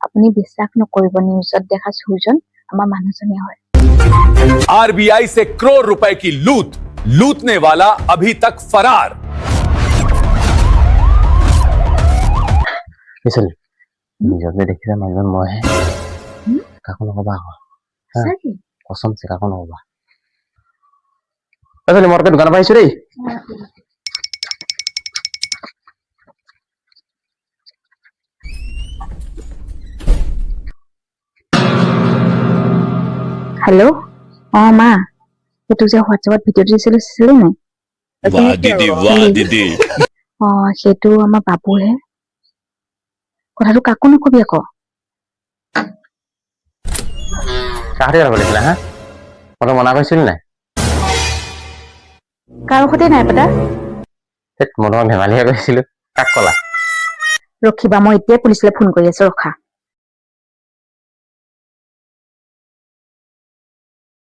আপুনি বিশ্বাস নকৰিব নিউজত দেখা চুৰজন আমাৰ মানুহজনীয়ে হয় आरबीआई से करोड़ रुपए की लूटने वाला अभी तक फरार। নিজকে দেখিলে মানুহজন মইহে কাকো নকবা কসম চে কাকো নকবা মই দোকানৰ পৰা আহিছো দেই हेलो माँ ये तुझे व्हाट्सएपत ভিডিঅ' দিছিলে নাই वाह दीदी সেইটো আমাৰ বাবুহে কথাটো কাকো নকবি আকৌ কাহতে যাব লাগিছিলে হা মই মনা কৰিছিল নাই কাৰো সৈতে নাই পতা মই ধেমালিহে কৈছিলো কাক কলা ৰখিবা মই এতিয়া পুলিচলৈ ফোন কৰি আছো ৰখা